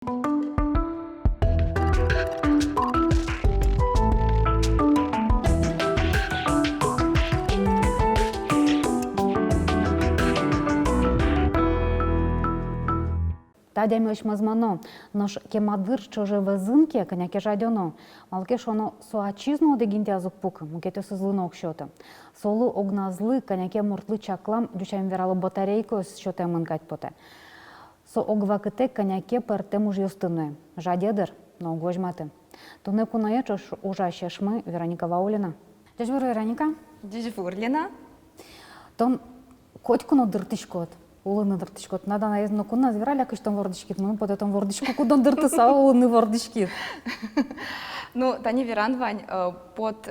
Тадямеш мазмано, наш кемадвир чоже везинке, коняке жадено. Малке шоно суачизно дегинте азук пук, мукете сызлыно окшота. Солу огназлы, коняке муртлы чаклам, дючам верало батарейку с счетем инкать поте. Со огвакете коняке пертем уж юстыное. Жадедер, но угожматы. Туне кунаечош ужаще шмы Вероника Ваулина. Дежвур Вероника? Дежвурлина. Тон котькуно дыртышкот. Улыны дыртышкот. Надо наездно куна зверали акыштан вордышкит. Мы под этим вордышку кудан дыртыса улыны вордышкит. Ну, тани веран вань под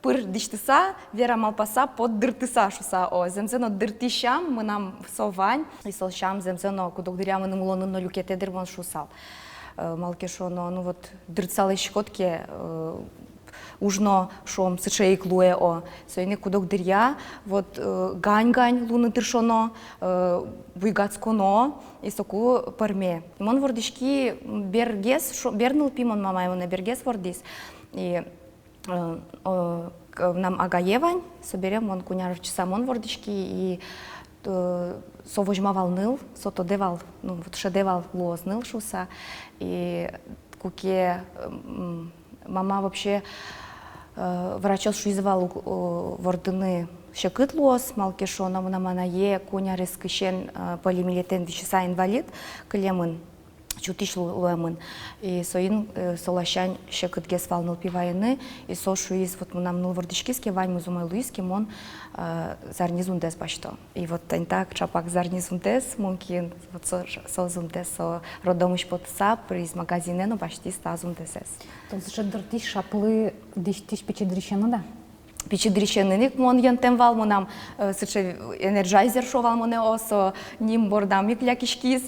пыр диштыса, вера малпаса под дыртыса шуса. О, земзено дыртышам мы нам совань и солшам земзено кудогдыря мы нам улоны на люкете дырвон шусал. Малкешоно, ну вот дыртсалы щекотки ужно шом сычей клуе о сойны кудок дырья вот гань луны дыршоно буйгацконо и соку парме. Мон вордышки бергес бернул пимон мама его на бергес вордис и нам агаевань соберем мон куняр часа мон вордышки и совожма волныл сото девал ну вот шедевал лозныл шуса и куке мама вообще врачос шуизвал вордыны шекыт лос малкешона мына кунярис кишен полимилетен дичиса инвалид клемын чутиш луэмын и соин солащань шекыт валнул пивайны и со шуиз вот нам нул вордышкиске вань музумай луиски мон зарнизундес башто и вот так чапак зарнизундес мункин вот со зундес со родомыш потса приз магазине но почти стазундесес. То есть дыртыш шаплы диш печедрищена да? Печедрищенник мон янтем вал монам сыче энерджайзер шовал моне осо ним бордам иклякишкис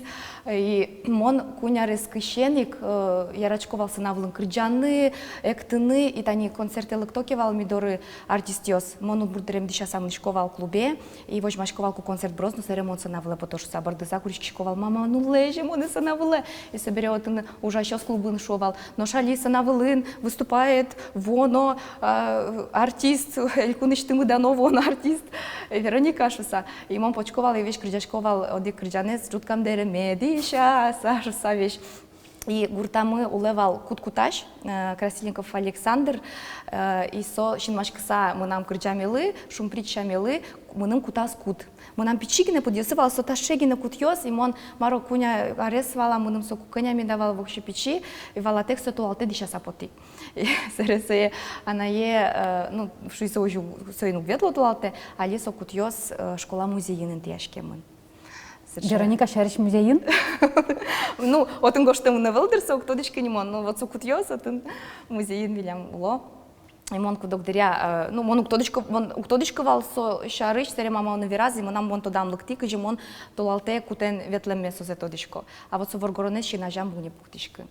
и мон кунярес кишеник ярачковал сынавлын кырджаны эктыны и тани концерты лыктокевал мидоры артистиос мон бурдерем диша самнышковал клубе и вожмашковал ку концерт брозну ремонт сынавлы потому что сабарды закуричковал мама ну лежи моны сынавлы и соберет ужащос клубын шовал но шали сынавлын выступает воно артист Элькуныштымы даново он артист Вероника шуса. И мон почковал и вещь крыжашковал оди крыжанец жуткам дереме диша саша вещь. И гуртамы улевал куткуташ Красильников Александр и со шинмашкаса мы нам крыжамелы шумпричамелы мы нам кутас кут. Мы нам печигины подъясывал со ташегины кутьёс и мон маро куня аресвала мы нам со куканями давал вообще печи и вала текста туалте диша сапоти. И сересе она ну шуйса уже соину ветло туалте али со кутьёс школа музейин тяжкемын. Вероника шариш музейин? Ну, отын гоштем не вылдерса, кто дички не мон, но вот сукутьёс, отын музейин вилям уло. И мон кудогдыря, ну, мон уктодичка вал со шарыш, сере мама он вирази, монам мон тодам лыкти, кыжи мон толалте кутен ветлеме со зетодичко. А вот со воргоронеши нажам буни пуктичка.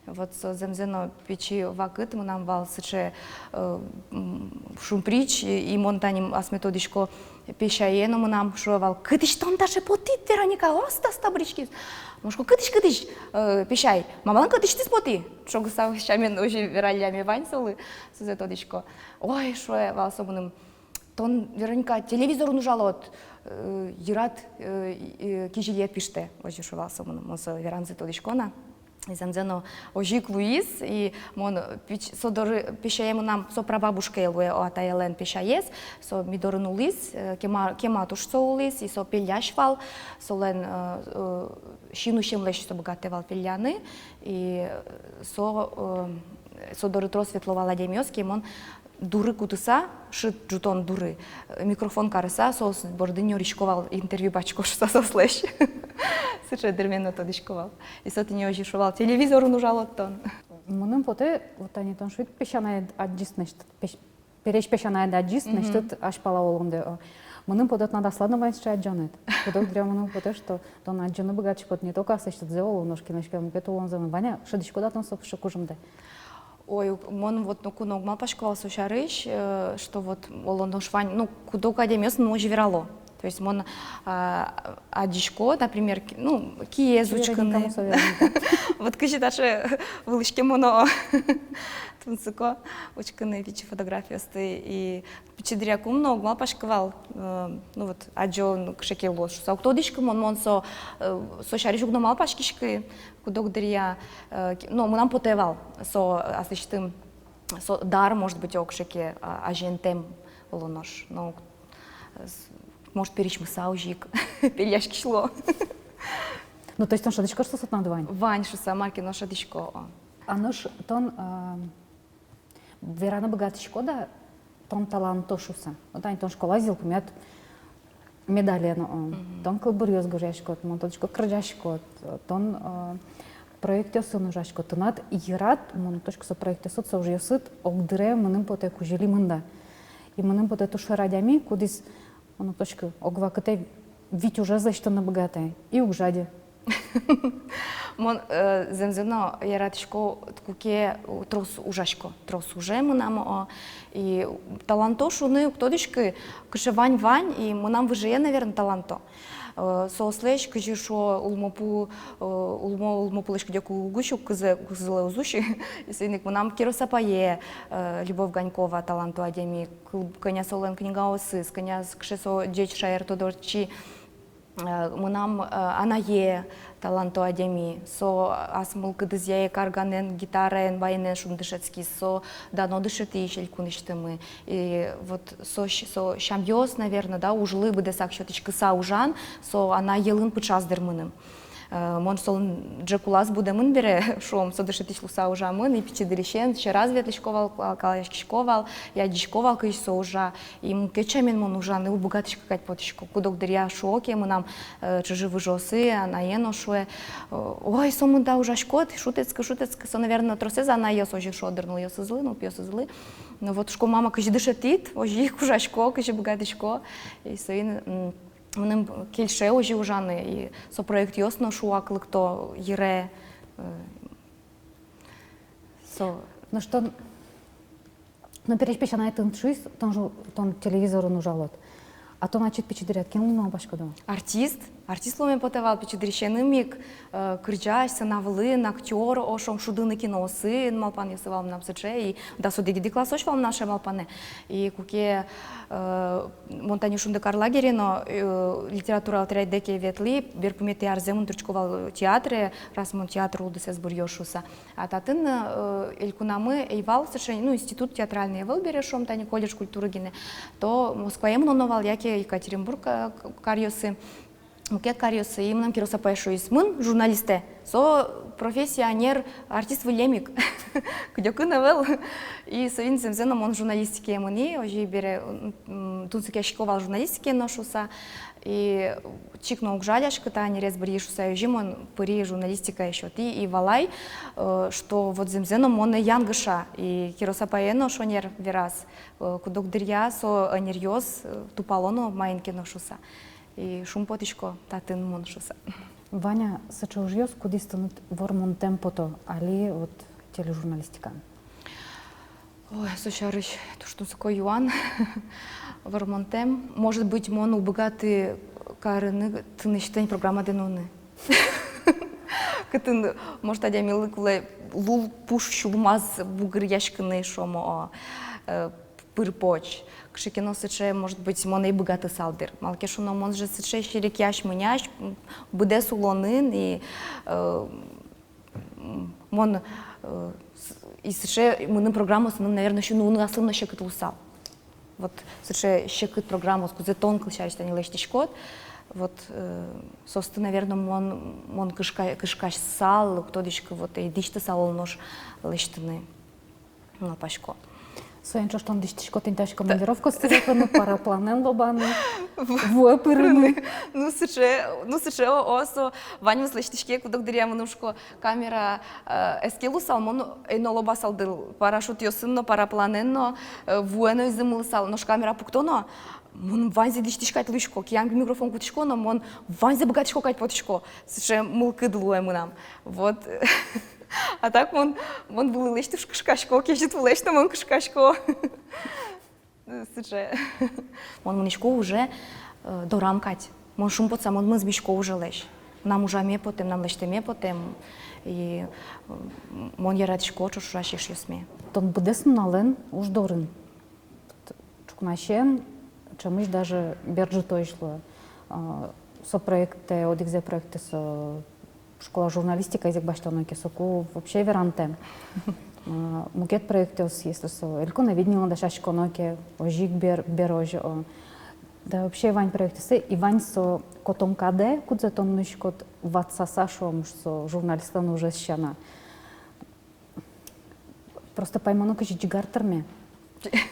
Вот со земзено печи вакыт, монам вал сыче шумприч, и мон таним асметодичко пешаено монам шуевал, кытыш тон даже потит, Вероника, оста стабрички. Мошко кытыш пешай, мамалан кытыш ты споти. Шогу сав шамен уже вералями вань солы сузетодичко. Ой, шуе вал собаным. Тон Вероника телевизор нужалот. Юрат кижилет пиште. Ой, шуе собаным. Мосо веранзетодичкона. Изамзено ожик Луис и мон содор пешаему нам со прабабушка елуе атаелен пешаес со мидорын улис кема туш со улис и со пельяшвал солен шинушем леш со богатевал пельяны и со содор трос светловала демиоски мон дуры кутыса шит жутон дуры микрофон карыса со бордыньо ришковал интервью бачкош со слэш сыче дерменно тодишковал и со тыньо жишовал телевизору нужал оттон Мунун поте вот они тон швид пешаная аджистность переш пешаная аджистность аж пала олонде Мунун потет надо сладно вайншче аджонет поток дря мунун поте что тон аджоны богаче пот не только асышты дзеолу ножки ножки мукету лонзаны ваня шедичко датон соп шокужымде Ой, мон вот ну куног мал пашковал сушарыш, что вот олондон швань, ну кудок адемес, но живерало. То есть мон адишко, например, ну, киезучканы. Вот кыжи даже вылышке моно тунсыко учканы пичи фотографиясты и пичи дыряку много мал пашкывал, ну вот аджо кшеке лос. Со кто дишка мон со шари жугно мал пашкишки кудок дыря, ну мы нам потевал со асыштым со дар может быть окшеке ажентем лонош, но может перечмы саужик, переляшки шло. Ну, то есть он шадичко что сот над Вань? Вань шуса марки но шадичко. А нож тон верана богатышко да тон талантошуса. Вот они тон школа зил помят медали но тон кылбырёз гожашко, тон точко крыжашко, тон проекте сын ужашко. Тонат ират, мон точка со проекте сот со уже сыт огдыре мынын поте кужели мында. И мынын поте туша радями кудис он точка огвакате вить уже за что на богатое и угжаде. Мон земзено яратишко ткуке трос ужашко, трос уже мы нам и талантошу ну кто дишки кыше вань и мы нам выжие наверное таланто. Сослеш кыжи шо улмопу улмопулышки деку гущу кызы узуши сыник мы нам киросапае Любовь Ганькова таланту адеми коня солен книга осы коня кшесо деч шаер тодорчи мы нам анае таланту адеми со асмул кыдызяе карганен гитарен байнен шумдышецки со дано дышети шелькуништы мы и вот со шамьёс наверное да ужлы бы десак щеточка са ужан со она елын пычаздыр мыным мон сол джекулас буде мын бере шом со дышетишлу са ужа мын и пичидырищен ще разветлишковал калашкишковал я дишковал кыш со ужа и кечемен мон ужан и у богатышка кать потишко кудок дыря шоке мы нам чужи выжосы она ено шуе ой со мы да ужашкот шутецка со наверное тросе за она ес ожи шодернул ес злы ну пьес злы ну вот шко мама кыш дышетит ожи ужашко кыш богатышко и соин Мыним кельше уже ужаны и со проект ясно шуаклы кто ере со. Ну что, ну перешпеча на этом чусь, тон телевизору нужалот. А то начит печидырят, кем луна башка дома. Артист ломе потевал печидырищен миг кырджаш, сынавлын, актер, ошом шудыны киносы, малпан ясывал нам сыче, и да судыгиди классоч вам наше малпане. И куке монтаню шунды карлагери, но литература алтерайдеке ветли, берпумети арземун турчковал театре, раз мон театр улдысе сбурьёшуса. А татын элькунамы эйвал сыче, ну институт театральный эвел берешом, тани колледж культуры гине, то Москва емноновал, яке Екатеринбург карьосы. Муке карьосы, им нам кироса паешу исмын журналисте, со профессионер артист вылемик, где кынавел, и соин земзеном он журналистике мыни, ожи бере тунсыке шиковал журналистике ношуса, и чикно угжаляшка, та не рез бриешуса, ожи он пыри журналистика еще ти и валай, что вот земзеном он янгыша, и кироса паено шонер верас, кудок дырья со анерьоз тупалоно майнке ношуса. И шум потичко татын моншуса. Ваня сачужьёс куди станут вормон темпото, али вот тележурналистика? Ой, сочарыч, то что такое юан, вормон тем. Может быть, мону богатый карыны, ты начитань программа деноны. Кытын, может, адямилы кулай лул пуш шулмаз бугыр яшканы шомо пырпоч. Кшикино сыче, может быть, мон и богатый салдыр. Малкешуно мон же сыче ширик яш мыняш, буде сулонын, и мон и сыче мыным программу сыным, наверное, еще ну аслымно щекыт лусал. Вот сыче щекыт программу, скузе тонкл щарist, они лештишкот. Вот, собственно, наверное, мон кышкаш сал, кто дичка вот и дичта сал нож лештаны на пашко. Соенчо, что он дичтишко тенташ командировку стиреканы, парапланен лобаны, вуэпырыны. Ну, сыче, осо, ваню слештишке, кудок дыря манушко камера эскелу салмон, эно лоба салдыл, парашют йосынно, парапланенно, вуэно изымыл сал, нош камера пуктоно, мон ванзе дичтишкать лышко, киянг микрофон кутишко, но мон ванзе богатишко кать потишко, сыче мылкы дылуэ мынам. Вот. А так мон был лещ в кышкашко, кежит в лещ, мон кышкашко. Сыче. Мон манишко уже дорамкать. Мон шум потса, мон мы збишко уже лещ. Нам уже ме потем, нам лещте ме потем. И мон яратишко чушашиш юсме. Тон будесн нален уждорын. Чукнашен, чамыш даже берджи тойшло. Со проекты, одикзе проекты со школа журналистика, язык баштаноки соку вообще веранте. Мукет проекты если со элькона виднила да шашконоки, ожик берож. Да вообще вань проекты се и вань со котом каде, кудзе тон нуш кот ватсаса шом со журналистан уже щана. Просто пойману качи джигартерме.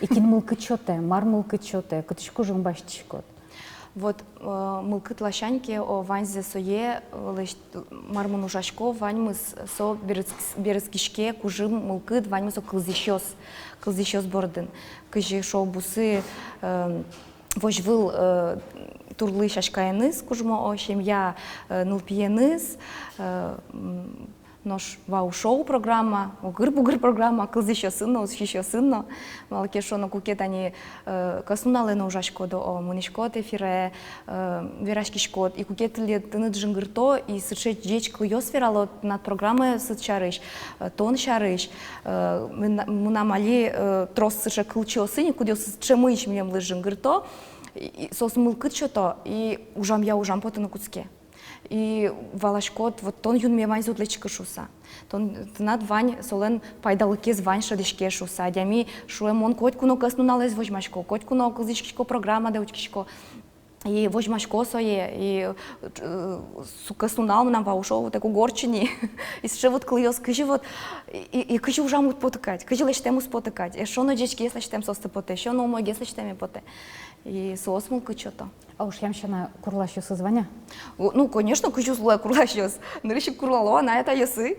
И кин мылкы чоте, мар мылкы чоте, катышку жон баштишкот. Вот мылкыт лащаньке о ваньзе сое мармун ужашко ваньмыз со березкишке кужим мылкыт ваньмыз о кылзищос бордын. Кыжи шоу бусы вожвыл турлы шашкаяныз кужмо о семья нылпиеныз нож вау-шоу программа, гыр-бугыр программа, кылзыщо сынно, усхищо сынно. Малке шоно кукет они касуналы на ужашко до мунишкот эфире, верашкишкот, и кукет ли тынет жингырто, и сычет жеч клыёс вералот над программой сычарыш, тон шарыш. Мунамали трос сыча кылчо сыни, кудё сычемыш милем лы жингырто, сос мылкыт чото, и ужам потыны куцке. И валашкот, вот тон юн ме вань зудлечка шуса. Тон над вань солен пайдалыкез вань шадишке шуса. Дями шуем он котькуно каснуналез вожмашко, котькуно кылзишкишко программа деучкишко. И вожмашко сое, и каснунал нам ваушо вот таку горчини. И ще вот клыёс, кыжи вот, и кыжи ужам потыкать, кыжи лештему спотыкать. И шо на дечки если штем состы поте, шо на умоги если штеме поте. И соосмулка что-то. А уж ямщина курлащу созвоня? Ну, конечно, кучу злая курлащос. Нырыщи курлало, на это ясы.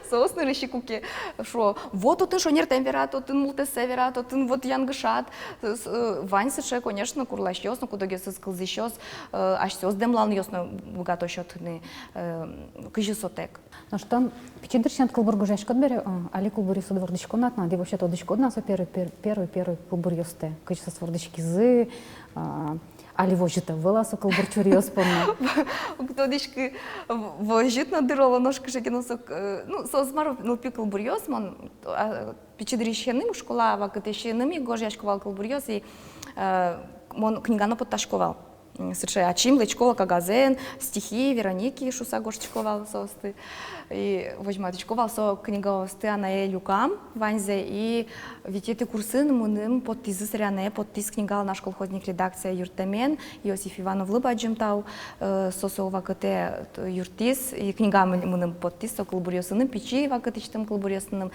Соос нырыщи куки. Шо, вот тут шо нертем вера, тут мулте севера, тут вот янгышат. Вань сыше, конечно, курлащос, но куда гесыз кылзищос, аж сёс демлан ёсно богато счётны кыжы сотек. Ну что, печидырщан кылбургу жашкот бере, али кылбури судвордышко натна, ди вообще то дышко насо первый кылбур ёсте. Кыжы сосвордышки зы, али вожита выласу кылбурчур ёспонна. Кто дышки вожит надырала ножка жекиносок, ну, сосмаров нылпи кылбур ёсмон, печидырщаным школа вакытещаными гожяшковал кылбур ёс, и мон книгано подташковал. Сыче ачим лечкова кагазен, стихи Вероники шуса гошчковал состы. И возьматичковал со книга Стеана Люкам ванзе и витеты курсын муным подтизы сряне подтиз книга наш колхозник редакция Юртамен Иосиф Иванов Лыбаджимтау сосо вакыте юртиз и книга муным подтиз со клубурьосыным печи вакытичтым клубурьосыным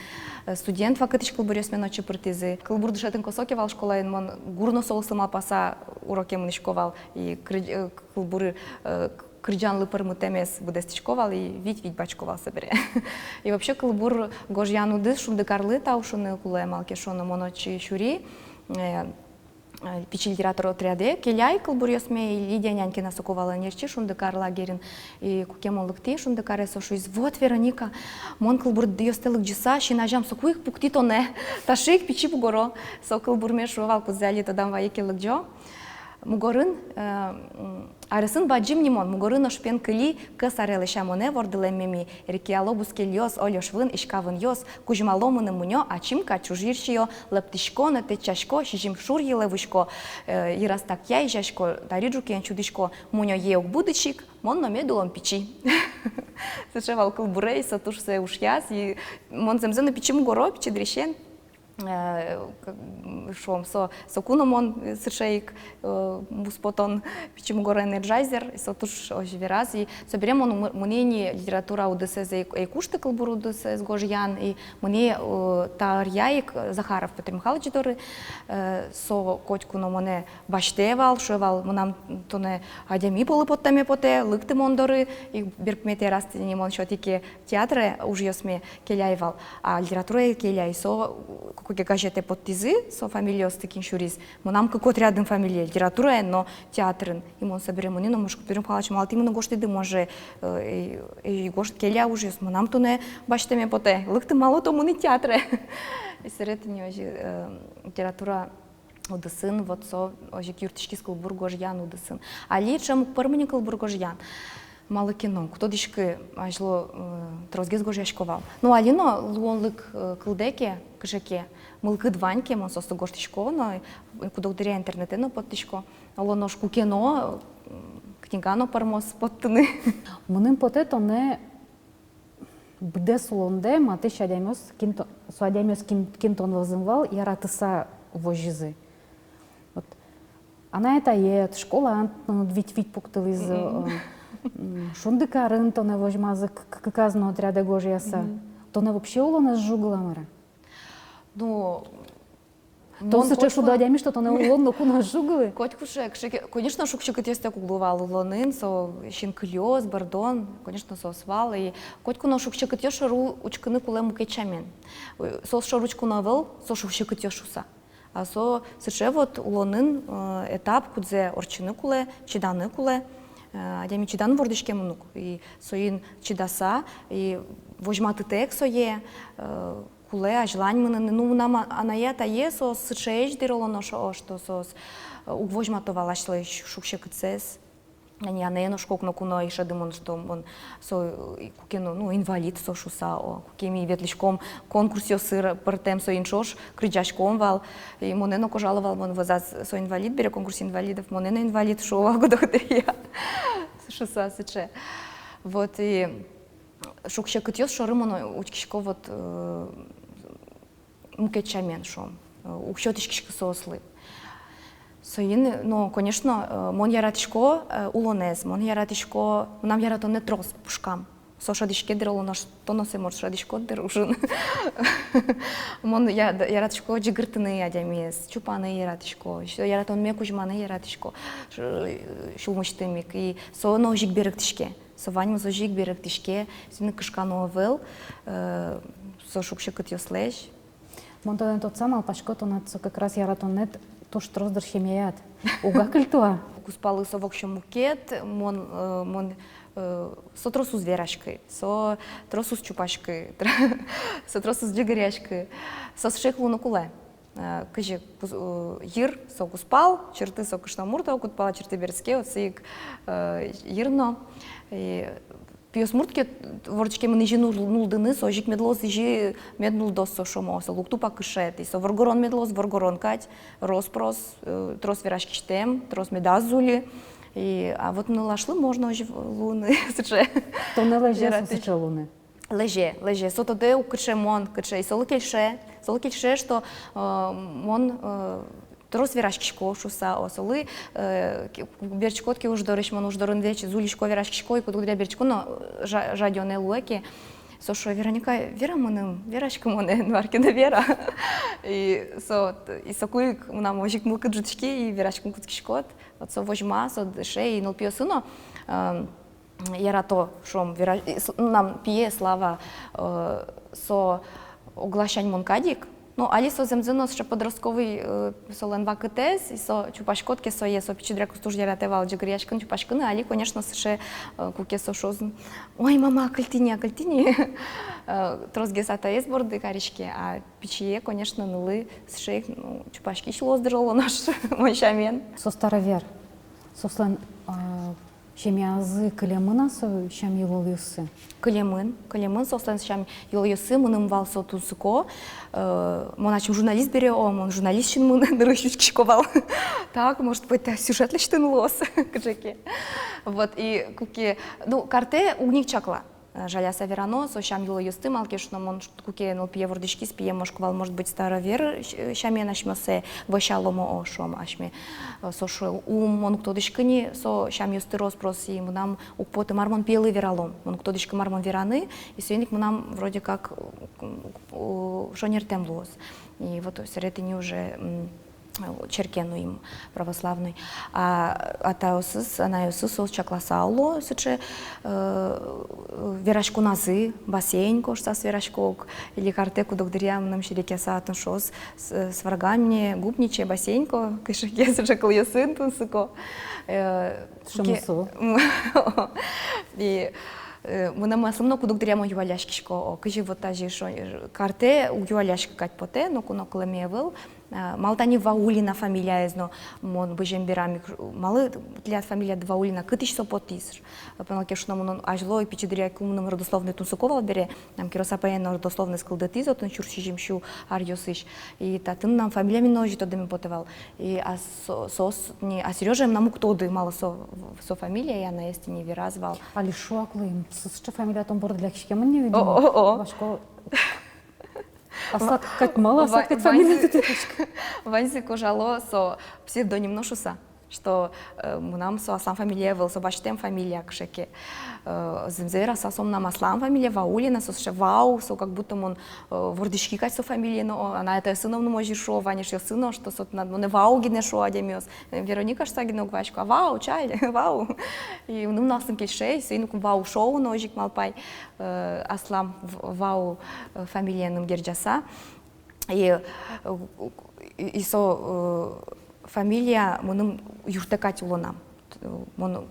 студент вакытич клубурьосмен очи партизы. Клубур дышатын косокевал школаен мон гурно солсыма паса уроке мунишковал и клубуры крыджан лыпырмы темес будестичковал и вить бачковал собере. И вообще клубур гожьяну дыс шумдыкарлы таушуны куле малке шону моночи шури пичи литература отряде келяй клубур ёсме и Лидия Нянькина соковала нерчи шумдыкар лагерин и кукемон лыкти шумдыкаре сошуиз. Вот Вероника, мон клубур ёстелык джиса шинажам сокуих пуктитоне ташик пичи бугоро со клубур мешувал кузали тодам ваеки лыкджо. Мугорын арысын баджим нимон, мугорын ошпен кыли кысарелы шамоне вордылеммеми, рекиалобус кельос, олёшвын, ишкавын йос, кужмаломыны мунё, ачимка чужиршиё, лептишко, нетечашко, шижим шур елевышко, ирастак яй жашко, тариджу кен чудышко, мунё еок будычик, мон номе дулом пичи. Сычевал кылбурей, сатуш се ушьяс, и мон земзены пичи мугоро, пичи дрещен. Шом со куномон сыршейк буспотон пичему горе энерджайзер со туш ожвераз и соберем он мнение литература удс и кушты кылбур удс гожьян и мне тарьяик Захаров Петр Михайлович доры со котьку но моне баштевал шевал нам тоне адями полы поттаме поте лыкты мондоры и беркмете растени мон шотики театры уж ёсме келяйвал а литература келяй со куке кажете подтизы со фамилиос такин шуриз. Монам какой рядом фамилия литература, но театрын. И мон соберем муни, но муж Петр Михайлович мал именно гошты ды може и гошт келя уже с монам то не бачтеме поте. Лыкты мало то муни театре. И сред не литература удысын, вот со ожик юртышки скылбургожьян удысын. Али чем пырмани кылбургожьян. Мало кино. Кто дишки ажло трозгез гожьяшковал. Ну алино луонлык кылдеке кышеке мылкы дваньке мон состо гоштишко, но куда ударя интернете но подтишко. Ало ножку кино книгано пармос подтыны. Мунын потето не бде сулонде маты суадемес кинтон возымвал яратыса вожизы. Вот. Она это ед, школа вить пуктыл из шундыкарын то не возьмазы казно отряда гожьяса. То не вообще улона сжугламара. Ну, То сыче шудадями, что то не улон куна сжугли. Котькушек, конечно, шукшик тесте куглувал улонын, со шинклёс, бардон, конечно, сосвал и котку на шукшик тёш ру учкыны куле мукечамен. Сос шоручку навел, со шукшик тёшуса. А со сыче вот улонын этап кудзе орчыны куле, чиданы куле. Адями чидан вордышке мунук и соин чидаса и возьматы тек сое куле ажлань мынын ну нам анаята есо сычеж диролоно что сос угвозьматова лашлы шукше кцес они анено шкокно куно и шадымон что он со кукено ну инвалид со шуса о кукеми ветлишком конкурсе сыр партем со иншош кричашком вал и монено кожаловал мон возас со инвалид бере конкурс инвалидов монено инвалид шо годохтерия шуса сыче вот и шукше кытёс шорымон учкишко вот мукечамен шом укшотишкишко сослы. Соин, ну, конечно, мон яратишко улонез, мон яратишко, нам ярато не трос пушкам. Со шадишке дерло наш тоносе мор шадишко деружин. Мон яратишко джигыртыны адямес, чупаны яратишко, яратон мекужманы яратишко, шулмыштымик и со но жиг беректишке. Со ваним со жиг беректишке, сины кышкано вел, со шукшикот ёслеш. Мон то тот самый пашкото над как раз яратонет то что раздер химият. Уга культуа. Куспалы со вокшем мукет, мон со тросу с верашкой, со тросу с чупашкой, со тросу с джигаряшкой, со шеклу на куле. Кажи йир со куспал, черты со кышнамурта, кутпала черты берске, оцик йирно. Пиос муртке ворчке мені жі нулдыны, со жик медлоз и жи меднулдос со шомоса, луктупа кышет, и со воргорон медлоз, воргорон кать, роспрос, трос верашки штем, трос медазули, а вот на лашлы можно уже луны, сыче. То не леже сыче луны. Леже, со тоде у кыче мон, кыче, и солы кельше, что мон трос верашкишко шуса осолы берчкотки уж доречмон уж дорындечи зулишко верашкишко и куда берчко но жадёне луэки со шо Вероника вера моным верашка моне наркина вера и со куик нам ожик мылкы джучки и верашкин куткишкот вот со возьма со дыше и нолпио сыно ярато шом нам пие слава со оглашань монкадик. Ну, али со земзинос ще подростковий соленва КТС, і со чупашкотки со є, со пічідряку стуждя рятевал джигарячкин чупашкини, али, конечно, ще куке со шозн. Ой, мама, кальтині. Трозгесата є борди карічки, а пічіє, конечно, нули, ще ну, чупашки шло здержало наш мойшамен. Со старовер, со слен Шемиазы калемына со шам йолюсы. Калемын сослен шам йолюсы, мыным вал со тусыко. Моначим журналист бере, мон журналист чин мын дырыщучки шковал. Так, может быть, сюжет лечтын лос, кджеки. Вот и куки, ну карте угник чакла. Жаляса верано, со шам йолюсы малкешно мон куки нолпие вордышки спие мошквал, может быть, старовер шамен ашмёсе вошаломо ошом ашме. Со шо мон кто дышкыни со шам юсты роспрос и нам укпоты мармон пелы вералом. Мон кто дышкы мармон вераны и сойник нам вроде как шонертем лос. И вот середине уже черкену им православный. А таосыз, анаосыз ол чакласауло, сыче верашку назы, бассейн кошсас верашкок, или картеку докторям нам ширеке саатын шос с врагами губниче бассейнко, кышеке сыче клыясын тунсыко. Шумсу. И мы нам основно кудок дрямо юаляшкишко, кажи вот та же шо карте у юаляшки кать поте, но куно клемевел, Малтани Ваулина фамилия езно, мон бежем бирамик, малы для фамилия Ваулина, кытыш сопотис. Пеналке что нам ажло и пичедрия кумным родословный тунсуковал бере, нам киросапаен родословный скылдатизо, тун чурчижимщу арьосыш. И татын нам фамилия миножи тодами потевал. И а Сережа нам уктоды мало со фамилия, я на есте не виразвал. Али шуаклым, сычча фамилия том бордляк шкеман не видим. О-о-о. Вашко асат как мало, асат как фамилия тетечка. Ванзи кожало со псевдоним ношуса, что нам со Аслан фамилия был, со баштем фамилия кшеке. Земзера сосом нам Аслан фамилия Ваулина, со ше Вау, со как будто он вордишки кать со фамилия, но она это сыном не может шо, Ваниш ее сыно, что сот над не Вау гине шо адемиос. Вероника штагино гвачка, Вау, чай, Вау. И ну нас там кельшей, сыну Вау шоу ножик малпай, Аслан Вау фамилия нам герджаса. И со фамилия моным юртекать улонам. Он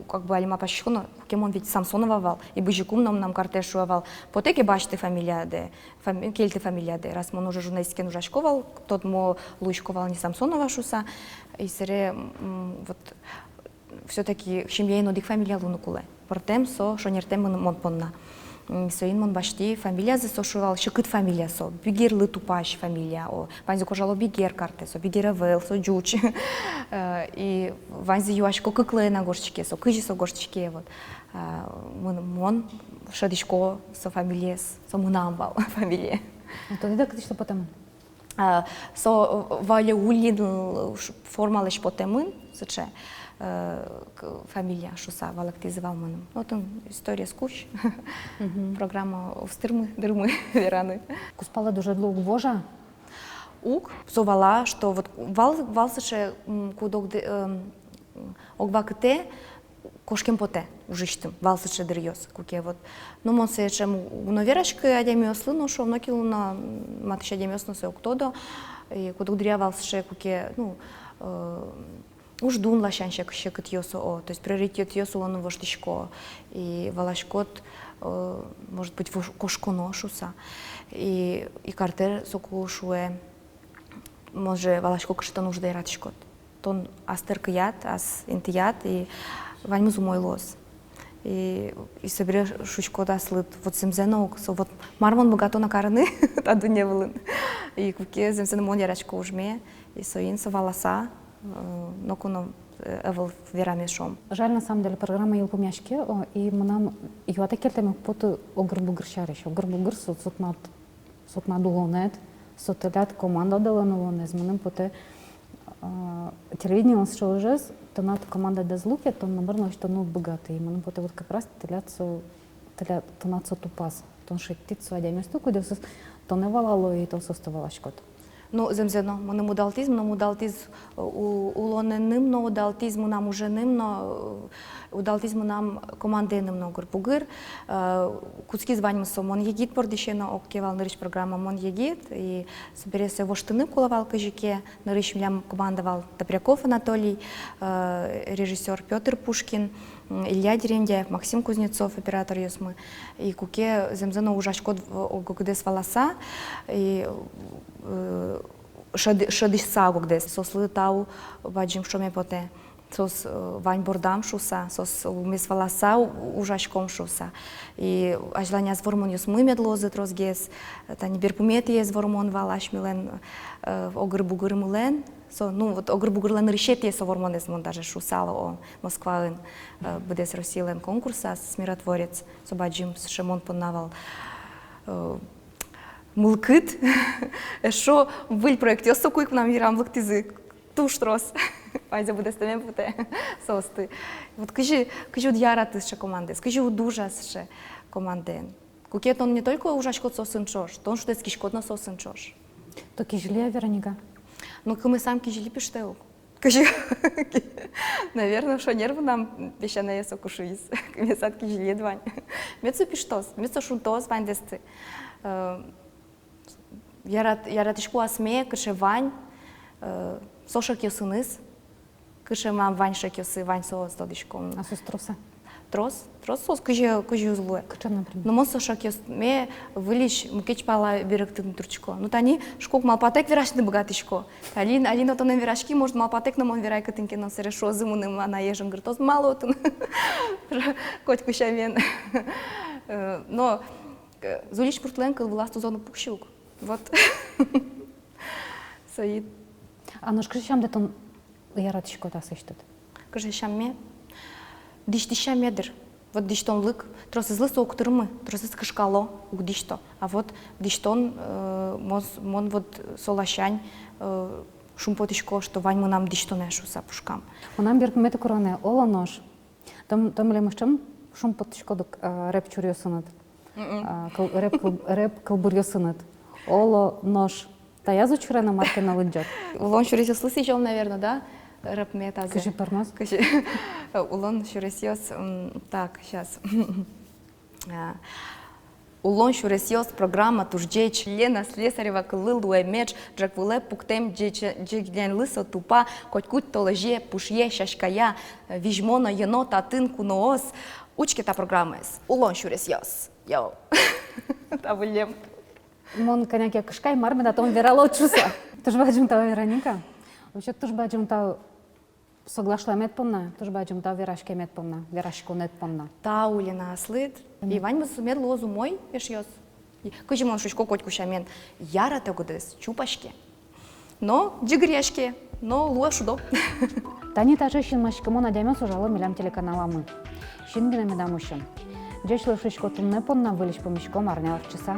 как бы алима пащуна, кем он ведь Самсонова вал, и быжикум нам картешуавал. Потеки башты фамилия де, кельты фамилия де. Раз он уже журналистский нужашковал, тот мо луишковал не Самсонова шуса, и сере вот все-таки семья дик фамилия лунукуле. Портем со шонертем мон понна. Соин мон башти фамилия засошувал, шикыт фамилия со, бигер лытупаш фамилия, о, ванзи кожало бигер карте, со, бигер вел, со, джуч, и ванзи юашко кыкле на горшечке, со, кыжи со горшечке, вот, мон шадишко со фамилия, со, мунамвал фамилия. То да, ты что потом? Со, валя улин формалыш потемын, сыче, фамилия шуса валактизывал маным. Вот он история скуч, программа встырмы, дырмы, вераны. Куспала дуже длуг божа? Ук зовала, что вот вал сыше кудок огвакте кошкем поте ужиштым, вал сыше дырьёс, куке вот. Но мон се чем уноверашкы адемиослы, но шо внокил на матыш адемиосно се октодо, и кудок дырья вал сыше куке, ну, уждун лащанщик щекот йосо, то есть приоритет йосо он воштичко и валашкот может быть кошконошуса и картер сокушуе може валашко кшта нужда и радшкот. Тон астеркият, ас интият и ваньмузу мой лос. И собере шучко да слыт вот земзенок, со вот мармон богато на карны, таду не вылын. И куке земзен мон ярачко ужме и соин со валаса. Но куно евол верами шом. Жаль, на самом деле, программа ел помяшки, и нам ее атакетами поту огр-бугр шариш. Огр-бугр сот надулонет, сотелят команда деланулонет, с манем поте телевидение он шел уже, то над команда дезлуки, то наверное, что ну богатый. И манем поте вот как раз телят над сотупас, то шептицу адяместу, куда то не валало и то составало шкод. Ну, земзено, мене мудалтизм, но мудалтизм улоненим, но удалтизму нам уже ним, но удалтизму нам команденим, но гурбугыр. Куцки званим со мон егит пордишено оккевал нырыш программа мон егит, и соберется воштыны кулавал кажике, нырыш млям командовал Топряков Анатолий, режиссер Петр Пушкин, Илья Дерендяев, Максим Кузнецов, оператор Йосмы, и куке земзено ужашкот огогдес валаса, и шадишса огогдес, сос лытау баджим шоме поте, сос вань бордам шуса, сос мис валаса ужашком шуса, и ажланя звормон Йосмы медлозы трозгес, тани берпумет ез вормон валаш милен огыр-бугыр милен, ну вот огыр-бугырлен решет ез вормонез мон даже шусало о Москвален бдес Росилен конкурса с миротворец, собаджим шемон понавал мылкыт, шо выль проект ёсто куйк нам ирам лыктызы туштрос, пайза буде стамен путе состы. Вот кыжи удьяратысше команды, кыжи удужасше команден. Кукет он не только ужашкот сосын чош, то он что это кишкот на сосын чош. То кижлия, Вероника? Ну, мы сам кижили пиштеу. Кыжи, наверное, что нервы нам песчаная сокушуис, месат кижили двань. Мецу пиштос, мецу шунтос вань десты. Яратышку асме, кыше вань, сошак йосыныз, кыше мам вань шак йосы, вань соос додышком. А сеструса? трос сос кыжы злуе. Кычан, например? Но мон сошак ёс ме вылиш мукеч пала биректин турчко. Ну тани шкок малпатек вирашны богатышко. Алин отонен вирашки может малпатек на мон вирай катынке на серешо зымуным она ежен гыртоз мало отын. Коть кущамен. Но зулиш пуртлен кыл власту зону пукшук. Вот. Саид. А ну скажи, чем детон яратышко тасыштыт? Кыжы шамме. Диштиша медр. Вот диштон лык, тросы злы соуктырмы, тросы скышкало уг дишто. А вот диштон мон вот солашань шумпотышко, что вань нам диштоне шуса пушкам. Онам берк мете короне ола нож. Там лемышчым шум потышкодык рэп чурьосынат. Рэп кылбурьосынат. Ола нож. Та я зачурена маркена лынджат. Улон шуресёс слышал, наверное, да? Рэп метазе. Скажи пармаз. Улон шуресёс. Так, сейчас. Улон шуресёс программа тужджеч Лена Слесарева кылыл дуэмеч джаквуле пуктем джеглен лысо тупа котькут толеже пушье шашкая вижмона енота тынку ноос. Учки та программа эс. Улон шуресёс. Йоу. Тавылем. Мон коняке кышкай марме да том верало чуса. Туж баджым та Вероника. Вообще туж баджым та соглашла мет помна. Туж баджым та верашке мет помна. Верашко нет помна. Та улина слыд. Ивань мы сумер лозу мой пешьёс. Кыжым он шушко котьку шамен. Яра тегудес чупашке. Но джигрешке. Но луа шудо. Тани тажы шинмашкамон адямёс ужалы милям телеканаламы. Шингина медамушын. Джечлы шишко тумне помна вылиш помешком арнялар часа.